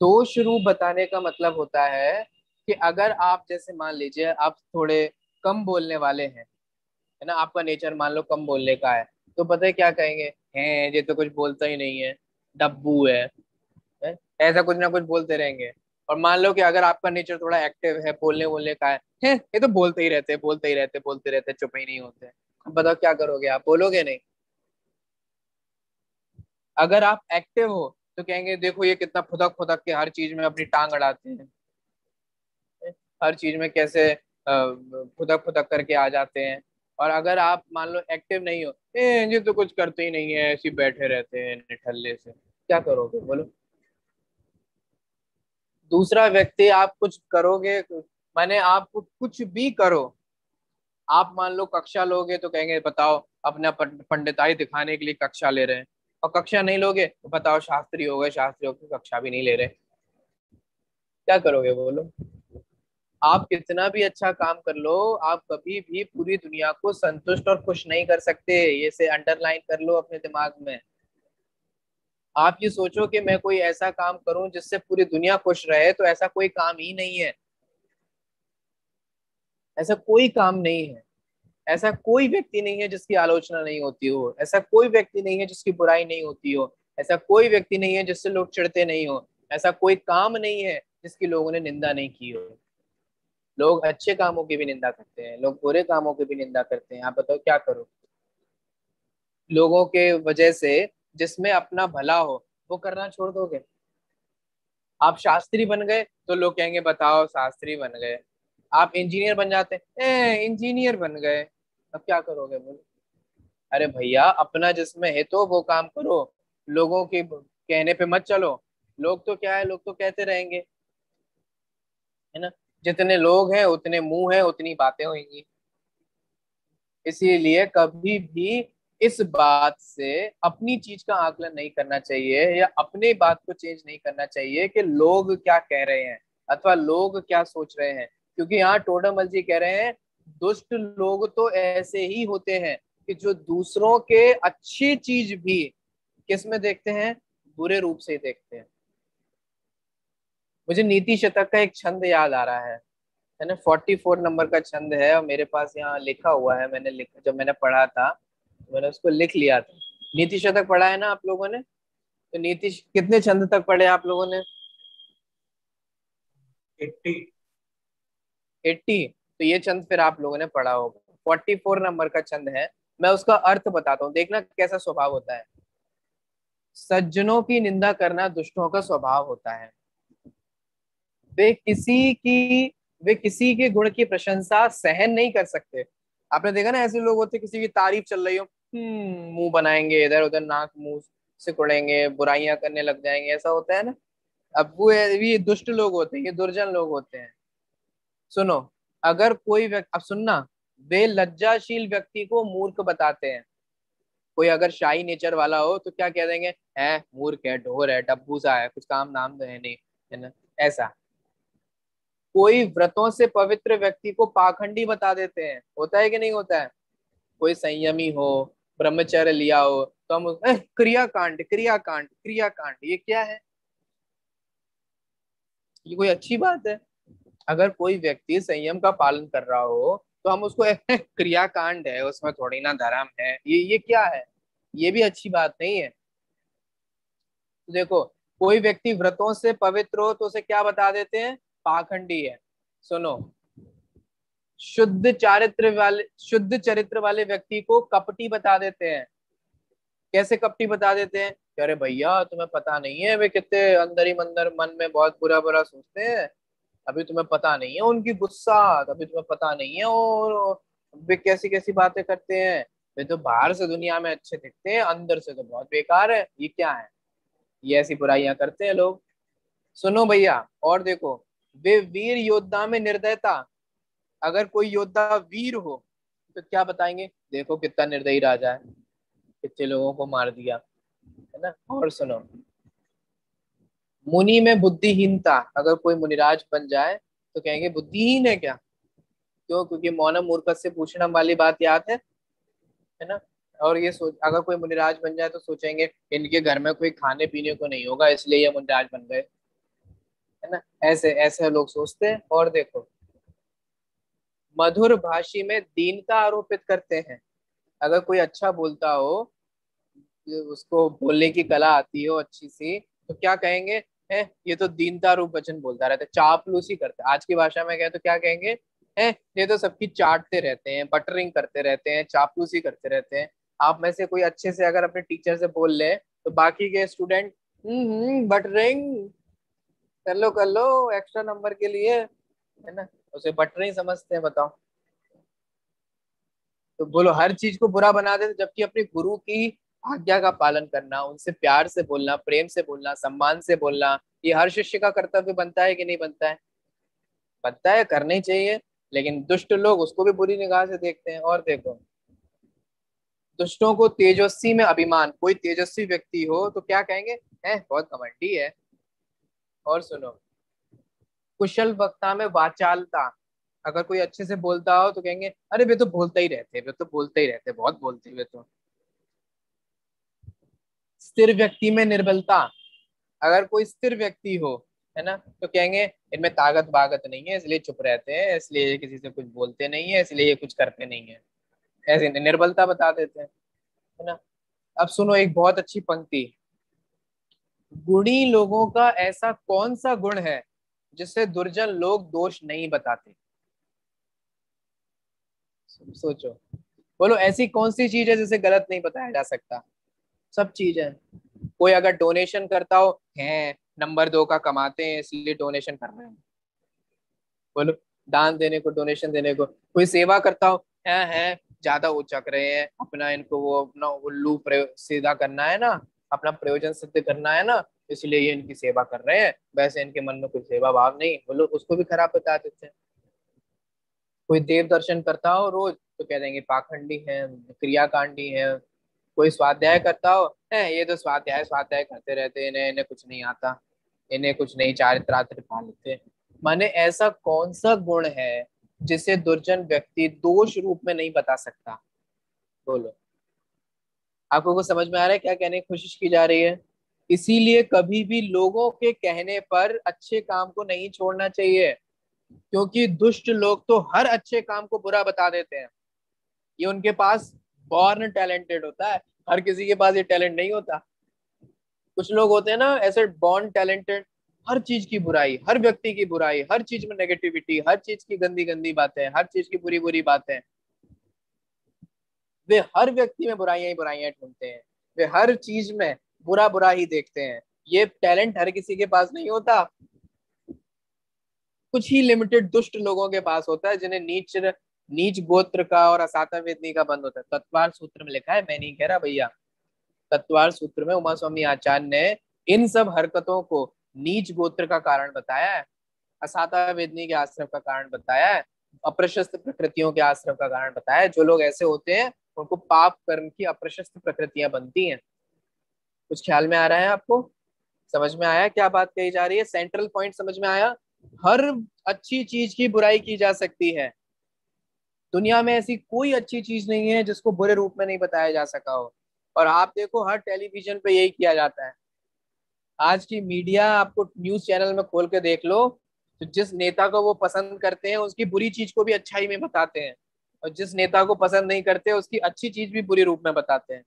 दोष रूप बताने का मतलब होता है कि अगर आप जैसे मान लीजिए आप थोड़े कम बोलने वाले है ना, आपका नेचर मान लो कम बोलने का है, तो पता है क्या कहेंगे? हैं ये तो कुछ बोलता ही नहीं है, डब्बू है? ऐसा कुछ ना कुछ बोलते रहेंगे। और मान लो कि अगर आपका नेचर थोड़ा एक्टिव है, बोलने बोलने का है, हैं ये तो बोलते ही रहते, बोलते ही रहते, बोलते रहते, चुप ही नहीं होते। अब बताओ क्या करोगे आप, बोलोगे नहीं? अगर आप एक्टिव हो तो कहेंगे देखो ये कितना फुदक फुदक के हर चीज में अपनी टांग अड़ाते हैं, हर चीज में कैसे फुदक फुदक करके आ जाते हैं। और अगर आप मान लो एक्टिव नहीं हो, ये तो कुछ करते ही नहीं है, ऐसे ही बैठे रहते हैं निठल्ले से, क्या करोगे बोलो? दूसरा व्यक्ति आप कुछ करोगे, माने आप कुछ भी करो, आप मान लो कक्षा लोगे तो कहेंगे बताओ अपना पंडिताई दिखाने के लिए कक्षा ले रहे हैं। और कक्षा नहीं लोगे तो बताओ शास्त्री हो गए, शास्त्री होकर कक्षा भी नहीं ले रहे, क्या करोगे बोलो? आप कितना भी अच्छा काम कर लो, आप कभी भी पूरी दुनिया को संतुष्ट और खुश नहीं कर सकते, ये से अंडरलाइन कर लो अपने दिमाग में। आप ये सोचो कि मैं कोई ऐसा काम करूं जिससे पूरी दुनिया खुश रहे, तो ऐसा कोई काम ही नहीं है, ऐसा कोई काम नहीं है। ऐसा कोई व्यक्ति नहीं है जिसकी आलोचना नहीं होती हो, ऐसा कोई व्यक्ति नहीं है जिसकी बुराई नहीं होती हो, ऐसा कोई व्यक्ति नहीं है जिससे लोग चिढ़ते नहीं हो, ऐसा कोई काम नहीं है जिसकी लोगों ने निंदा नहीं की हो। लोग अच्छे कामों की भी निंदा करते हैं, लोग बुरे कामों की भी निंदा करते हैं, आप बताओ क्या करो? लोगों के वजह से जिसमें अपना भला हो वो करना छोड़ दोगे? आप शास्त्री बन गए तो लोग कहेंगे बताओ शास्त्री बन गए। आप इंजीनियर बन जाते, इंजीनियर बन गए, अब क्या करोगे बोलो? अरे भैया अपना जिसमें है तो वो काम करो, लोगों के कहने पे मत चलो। लोग तो क्या है, लोग तो कहते रहेंगे, है ना? जितने लोग हैं उतने मुंह हैं, उतनी बातें होंगी। इसीलिए कभी भी इस बात से अपनी चीज का आकलन नहीं करना चाहिए, या अपने बात को चेंज नहीं करना चाहिए कि लोग क्या कह रहे हैं अथवा लोग क्या सोच रहे हैं। क्योंकि यहाँ टोडामल जी कह रहे हैं दुष्ट लोग तो ऐसे ही होते हैं कि जो दूसरों के अच्छी चीज भी किस में देखते हैं, बुरे रूप से देखते हैं। मुझे नीति शतक का एक छंद याद आ रहा है ना, 44 नंबर का छंद है और मेरे पास यहाँ लिखा हुआ है, मैंने लिखा जब मैंने पढ़ा था तो मैंने उसको लिख लिया था। नीति शतक पढ़ा है ना आप लोगों ने? तो नीति कितने छंद तक पढ़े आप लोगों ने? 80। 80? तो ये छंद फिर आप लोगों ने पढ़ा होगा, 44 नंबर का छंद है। मैं उसका अर्थ बताता हूँ, देखना कैसा स्वभाव होता है। सज्जनों की निंदा करना दुष्टों का स्वभाव होता है। वे किसी की वे किसी के गुण की प्रशंसा सहन नहीं कर सकते। आपने देखा ना, ऐसे लोग होते किसी की तारीफ चल रही हो, मुंह बनाएंगे, इधर उधर नाक मुंह से कुड़ेंगे, बुराइयां करने लग जाएंगे, ऐसा होता है ना। अब वो ये दुष्ट लोग होते हैं, ये दुर्जन लोग होते हैं। सुनो, अगर कोई व्यक्ति, अब सुनना, वे लज्जाशील व्यक्ति को मूर्ख बताते हैं। कोई अगर शाही नेचर वाला हो तो क्या कह देंगे, है मूर्ख है, ढोर है, डब्बू सा है, कुछ काम नाम तो है नहीं, है ना, ऐसा। कोई व्रतों से पवित्र व्यक्ति को पाखंडी बता देते हैं, होता है कि नहीं होता है? कोई संयमी हो, ब्रह्मचर्य लिया हो तो हम क्रियाकांड क्रियाकांड क्रियाकांड, ये क्या है? ये कोई अच्छी बात है? अगर कोई व्यक्ति संयम का पालन कर रहा हो तो हम उसको क्रियाकांड है, उसमें थोड़ी ना धर्म है, ये क्या है? ये भी अच्छी बात नहीं है। तो देखो, कोई व्यक्ति व्रतों से पवित्र हो तो उसे क्या बता देते हैं, पाखंडी है। सुनो, शुद्ध चरित्र वाले व्यक्ति को कपटी बता देते हैं। कैसे कपटी बता देते हैं कि अरे भैया तुम्हें पता नहीं है, वे कितने अंदर ही अंदर मन में बहुत बुरा बुरा सोचते हैं, अभी तुम्हें पता नहीं है उनकी गुस्सा, अभी तुम्हें पता नहीं है, और वे कैसी कैसी बातें करते हैं, वे तो बाहर से दुनिया में अच्छे दिखते हैं, अंदर से तो बहुत बेकार है, ये क्या है? ये ऐसी बुराइयां करते हैं लोग। सुनो भैया, और देखो, वे वीर योद्धा में निर्दयता, अगर कोई योद्धा वीर हो तो क्या बताएंगे, देखो कितना निर्दयी राजा है, कितने लोगों को मार दिया, है ना। और सुनो, मुनि में बुद्धिहीनता, अगर कोई मुनिराज बन जाए तो कहेंगे बुद्धिहीन है क्या? क्यों? क्योंकि मौनम मूर्खस्य पूछनम वाली बात याद है ना। और ये सोच, अगर कोई मुनिराज बन जाए तो सोचेंगे इनके घर में कोई खाने पीने को नहीं होगा इसलिए ये मुनिराज बन गए, है ना। ऐसे ऐसे लोग सोचते हैं। और देखो, मधुर भाषी में दीनता आरोपित करते हैं। अगर कोई अच्छा बोलता हो, उसको बोलने की कला आती हो अच्छी सी, तो क्या कहेंगे, है ये तो दीनता रूप वचन बोलता रहता है, चापलूसी करता है। आज की भाषा में कहे तो क्या कहेंगे, हैं, ये तो सबकी चाटते रहते हैं, बटरिंग करते रहते हैं, चापलूसी करते रहते हैं। आप में से कोई अच्छे से अगर अपने टीचर से बोल ले तो बाकी के स्टूडेंट बटरिंग कर लो एक्स्ट्रा नंबर के लिए, है ना, उसे बटरिंग समझते हैं, बताओ। तो बोलो हर चीज को बुरा बना देते, जबकि अपने गुरु की आज्ञा का पालन करना, उनसे प्यार से बोलना, प्रेम से बोलना, सम्मान से बोलना, ये हर शिष्य का कर्तव्य बनता है कि नहीं बनता है? बनता है, करना ही चाहिए। लेकिन दुष्ट लोग उसको भी बुरी निगाह से देखते हैं। और देखो, दुष्टों को तेजस्वी में अभिमान, कोई तेजस्वी व्यक्ति हो तो क्या कहेंगे, है बहुत घमंडी है। और सुनो, कुशल वक्ता में वाचालता, अगर कोई अच्छे से बोलता हो तो कहेंगे अरे वे तो बोलते ही रहते, वे तो बोलते ही रहते, बहुत बोलते वे तो। स्थिर व्यक्ति में निर्बलता, अगर कोई स्थिर व्यक्ति हो, है ना, तो कहेंगे इनमें ताकत बागत नहीं है, इसलिए चुप रहते हैं, इसलिए ये किसी से कुछ बोलते नहीं है, इसलिए ये कुछ करते नहीं है, ऐसे निर्बलता बता देते हैं, है ना। अब सुनो एक बहुत अच्छी पंक्ति, गुणी लोगों का ऐसा कौन सा गुण है जिससे दुर्जन लोग दोष नहीं बताते? सोचो, बोलो ऐसी कौन सी चीज है जिसे गलत नहीं बताया जा सकता? सब चीज है। कोई अगर डोनेशन करता हो, है नंबर 2 का कमाते हैं इसलिए डोनेशन कर रहे हैं, बोलो, दान देने को, डोनेशन देने को। कोई सेवा करता हो, है ज्यादा उचक रहे हैं, अपना इनको वो अपना उल्लू सीधा करना है ना, अपना प्रयोजन सिद्ध करना है ना, इसलिए ये इनकी सेवा कर रहे हैं, वैसे इनके मन में कोई सेवा भाव नहीं, बोलो उसको भी खराब बता देते हैं। कोई देव दर्शन करता हो रोज तो कह देंगे पाखंडी है, क्रियाकांडी है। कोई स्वाध्याय करता हो, है ये तो स्वाध्याय स्वाध्याय करते रहते हैं, इन्हें इन्हें कुछ नहीं आता, इन्हें कुछ नहीं, चारित्रार्थ पा लेते। माने ऐसा कौन सा गुण है जिसे दुर्जन व्यक्ति दोष रूप में नहीं बता सकता? बोलो, आपको कुछ समझ में आ रहा है क्या कहने की कोशिश की जा रही है? इसीलिए कभी भी लोगों के कहने पर अच्छे काम को नहीं छोड़ना चाहिए, क्योंकि दुष्ट लोग तो हर अच्छे काम को बुरा बता देते हैं। ये उनके पास बॉर्न टैलेंटेड होता है, हर किसी के पास ये टैलेंट नहीं होता। कुछ लोग होते हैं ना ऐसे बॉर्न टैलेंटेड, हर चीज की बुराई, हर व्यक्ति की बुराई, हर चीज में नेगेटिविटी, हर चीज की गंदी गंदी बातें, हर चीज की बुरी बुरी बातें, वे हर व्यक्ति में बुराइयां ही बुराइयां ढूंढते हैं, वे हर चीज में बुरा बुरा ही देखते हैं। ये टैलेंट हर किसी के पास नहीं होता, कुछ ही लिमिटेड दुष्ट लोगों के पास होता है, जिन्हें नीच नीच गोत्र का और असाता वेदनी का बंद होता है। तत्वार सूत्र में लिखा है, मैं नहीं कह रहा भैया, तत्वार सूत्र में उमा स्वामी आचार्य ने इन सब हरकतों को नीच गोत्र का कारण बताया है, असाता वेदनी के आश्रम का कारण बताया है, अप्रशस्त प्रकृतियों के आश्रम का कारण बताया है। जो लोग ऐसे होते हैं उनको पाप कर्म की अप्रशस्त प्रकृतियां बनती हैं। कुछ ख्याल में आ रहा है आपको? समझ में आया क्या बात कही जा रही है? सेंट्रल पॉइंट समझ में आया? हर अच्छी चीज की बुराई की जा सकती है, दुनिया में ऐसी कोई अच्छी चीज नहीं है जिसको बुरे रूप में नहीं बताया जा सका हो। और आप देखो हर टेलीविजन पे यही किया जाता है। आज की मीडिया आपको न्यूज चैनल में खोल के देख लो, तो जिस नेता को वो पसंद करते हैं उसकी बुरी चीज को भी अच्छाई में बताते हैं, और जिस नेता को पसंद नहीं करते उसकी अच्छी चीज भी बुरी रूप में बताते हैं।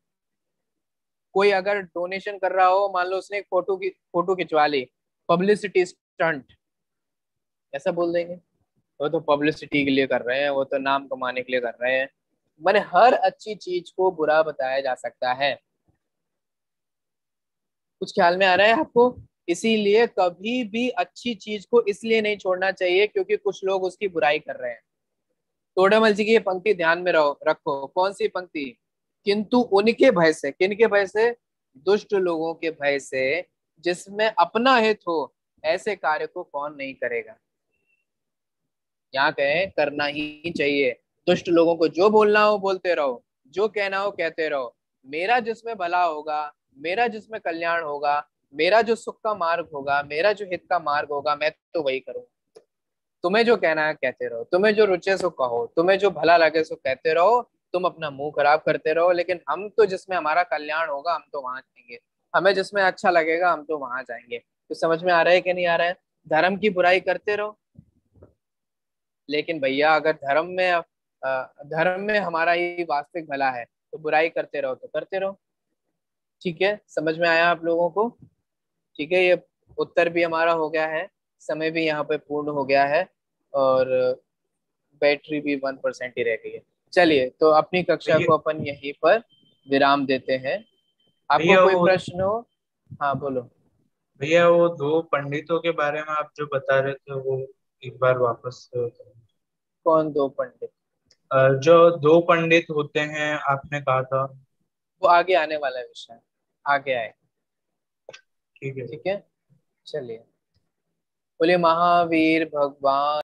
कोई अगर डोनेशन कर रहा हो, मान लो उसने एक फोटो खिंचवा ली, पब्लिसिटी स्टंट, ऐसा बोल देंगे, वो तो पब्लिसिटी के लिए कर रहे हैं, वो तो नाम कमाने के लिए कर रहे हैं। मैंने हर अच्छी चीज को बुरा बताया जा सकता है। कुछ ख्याल में आ रहा है आपको? इसीलिए कभी भी अच्छी चीज को इसलिए नहीं छोड़ना चाहिए क्योंकि कुछ लोग उसकी बुराई कर रहे हैं। तोड़ेमल जी की ये पंक्ति ध्यान में रखो, कौन सी पंक्ति? किंतु उनके भय से, किनके भय से? दुष्ट लोगों के भय से, जिसमें अपना हित हो, ऐसे कार्य को कौन नहीं करेगा। यहाँ कहें करना ही चाहिए। दुष्ट लोगों को जो बोलना हो बोलते रहो, जो कहना हो कहते रहो, मेरा जिसमें भला होगा, मेरा जिसमें कल्याण होगा, मेरा जो सुख का मार्ग होगा, मेरा जो हित का मार्ग होगा, मैं तो वही करूंगा। तुम्हें जो कहना है कहते रहो, तुम्हें जो रुचे सो कहो, तुम्हें जो भला लगे सो कहते रहो, तुम अपना मुंह खराब करते रहो, लेकिन हम तो जिसमें हमारा कल्याण होगा हम तो वहां जाएंगे, हमें जिसमें अच्छा लगेगा हम तो वहां जाएंगे। तो समझ में आ रहा है कि नहीं आ रहा है? धर्म की बुराई करते रहो, लेकिन भैया अगर धर्म में हमारा ही वास्तविक भला है तो बुराई करते रहो तो करते रहो। ठीक है, समझ में आया आप लोगों को? ठीक है, ये उत्तर भी हमारा हो गया है, समय भी यहाँ पे पूर्ण हो गया है। और बैटरी भी 1% ही रह गई है। चलिए, तो अपनी कक्षा भैया को अपन यहीं पर विराम देते हैं। आपको भैया कोई वो प्रश्न हो? हाँ बोलो। भैया वो दो पंडितों के बारे में आप जो बता रहे थे वो एक बार वापस कौन दो पंडित? जो दो पंडित होते हैं आपने कहा था। वो आगे आने वाला विषय है, आगे आए। ठीक है। ठीक है, चलिए। बोले महावीर भगवान